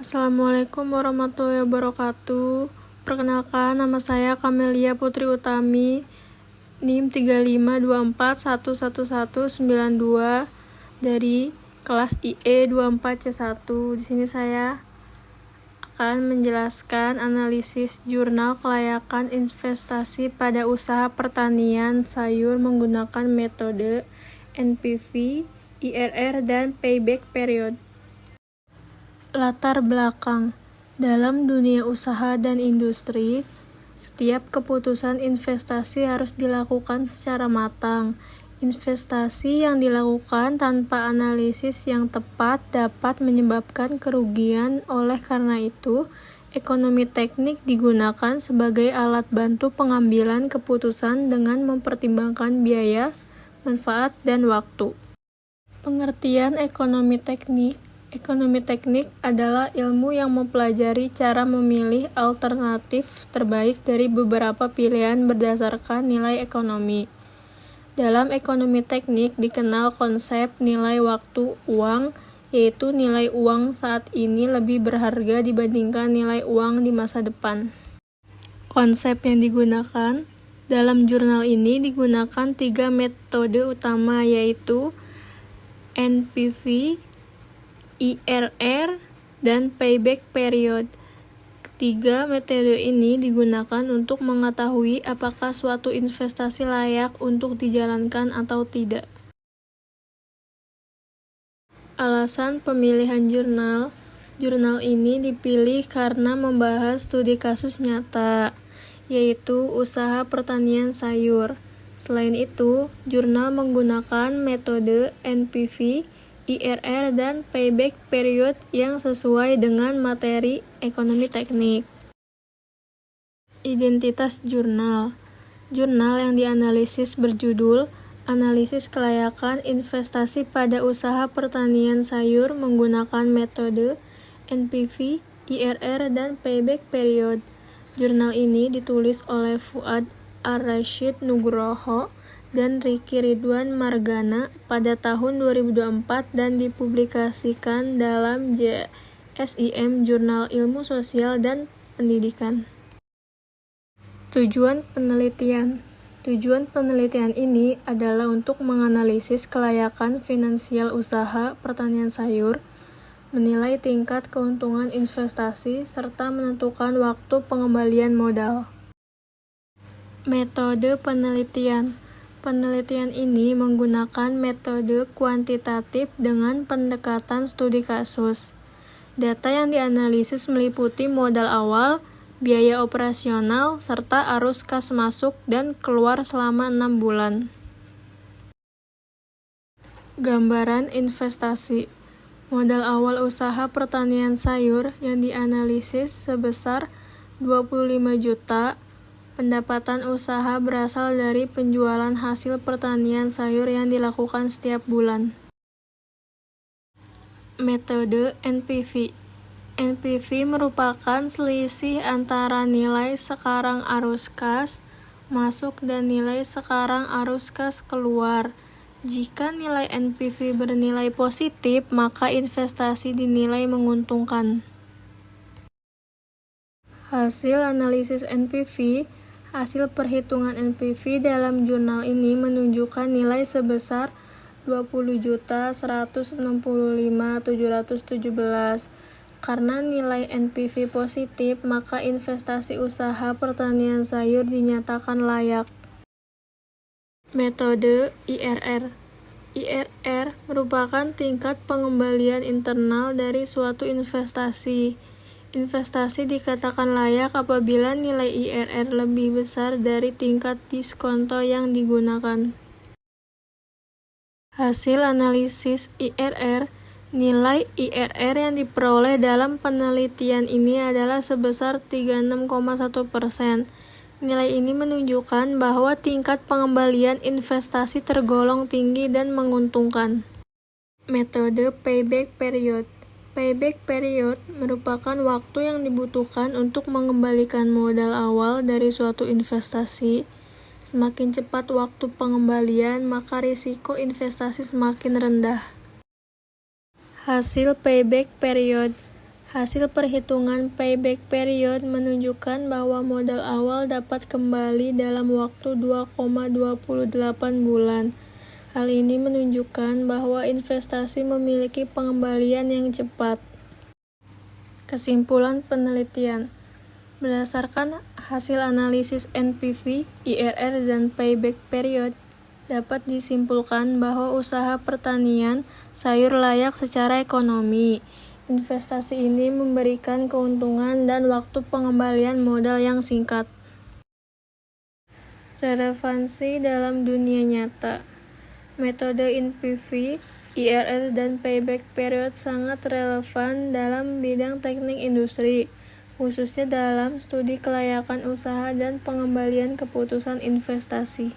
Assalamualaikum warahmatullahi wabarakatuh. Perkenalkan, nama saya Kamelia Putri Utami, NIM 352411192 dari kelas IE 24C1. Di sini saya akan menjelaskan analisis jurnal kelayakan investasi pada usaha pertanian sayur menggunakan metode NPV, IRR, dan payback period. Latar belakang. Dalam dunia usaha dan industri, setiap keputusan investasi harus dilakukan secara matang. Investasi yang dilakukan tanpa analisis yang tepat dapat menyebabkan kerugian. Oleh karena itu, ekonomi teknik digunakan sebagai alat bantu pengambilan keputusan dengan mempertimbangkan biaya, manfaat, dan waktu. Pengertian ekonomi teknik. Ekonomi teknik adalah ilmu yang mempelajari cara memilih alternatif terbaik dari beberapa pilihan berdasarkan nilai ekonomi. Dalam ekonomi teknik dikenal konsep nilai waktu uang, yaitu nilai uang saat ini lebih berharga dibandingkan nilai uang di masa depan. Konsep yang digunakan dalam jurnal ini digunakan 3 metode utama, yaitu NPV, IRR, dan payback period. Ketiga metode ini digunakan untuk mengetahui apakah suatu investasi layak untuk dijalankan atau tidak. Alasan pemilihan jurnal. Jurnal ini dipilih karena membahas studi kasus nyata, yaitu usaha pertanian sayur. Selain itu, jurnal menggunakan metode NPV, IRR, dan payback period yang sesuai dengan materi ekonomi teknik. Identitas jurnal. Jurnal yang dianalisis berjudul Analisis Kelayakan Investasi pada Usaha Pertanian Sayur menggunakan metode NPV, IRR, dan payback period. Jurnal ini ditulis oleh Fuad Ar-Rasyid Nugroho dan Ricky Ridwan Margana pada tahun 2024 dan dipublikasikan dalam JSIM Jurnal Ilmu Sosial dan Pendidikan. Tujuan penelitian. Tujuan penelitian ini adalah untuk menganalisis kelayakan finansial usaha pertanian sayur, menilai tingkat keuntungan investasi, serta menentukan waktu pengembalian modal. Metode penelitian. Penelitian ini menggunakan metode kuantitatif dengan pendekatan studi kasus. Data yang dianalisis meliputi modal awal, biaya operasional, serta arus kas masuk dan keluar selama 6 bulan. Gambaran investasi. Modal awal usaha pertanian sayur yang dianalisis sebesar 25 juta. Pendapatan usaha berasal dari penjualan hasil pertanian sayur yang dilakukan setiap bulan. Metode NPV. NPV merupakan selisih antara nilai sekarang arus kas masuk dan nilai sekarang arus kas keluar. Jika nilai NPV bernilai positif, maka investasi dinilai menguntungkan. Hasil analisis NPV. Hasil perhitungan NPV dalam jurnal ini menunjukkan nilai sebesar 20.165.717. Karena nilai NPV positif, maka investasi usaha pertanian sayur dinyatakan layak. Metode IRR. IRR merupakan tingkat pengembalian internal dari suatu investasi. Investasi dikatakan layak apabila nilai IRR lebih besar dari tingkat diskonto yang digunakan. Hasil analisis IRR. Nilai IRR yang diperoleh dalam penelitian ini adalah sebesar 36,1%. Nilai ini menunjukkan bahwa tingkat pengembalian investasi tergolong tinggi dan menguntungkan. Metode payback period. Payback period merupakan waktu yang dibutuhkan untuk mengembalikan modal awal dari suatu investasi. Semakin cepat waktu pengembalian, maka risiko investasi semakin rendah. Hasil payback period. Hasil perhitungan payback period menunjukkan bahwa modal awal dapat kembali dalam waktu 2,28 bulan. Hal ini menunjukkan bahwa investasi memiliki pengembalian yang cepat. Kesimpulan penelitian. Berdasarkan hasil analisis NPV, IRR, dan payback period, dapat disimpulkan bahwa usaha pertanian sayur layak secara ekonomi. Investasi ini memberikan keuntungan dan waktu pengembalian modal yang singkat. Relevansi dalam dunia nyata. Metode NPV, IRR, dan payback period sangat relevan dalam bidang teknik industri, khususnya dalam studi kelayakan usaha dan pengembalian keputusan investasi.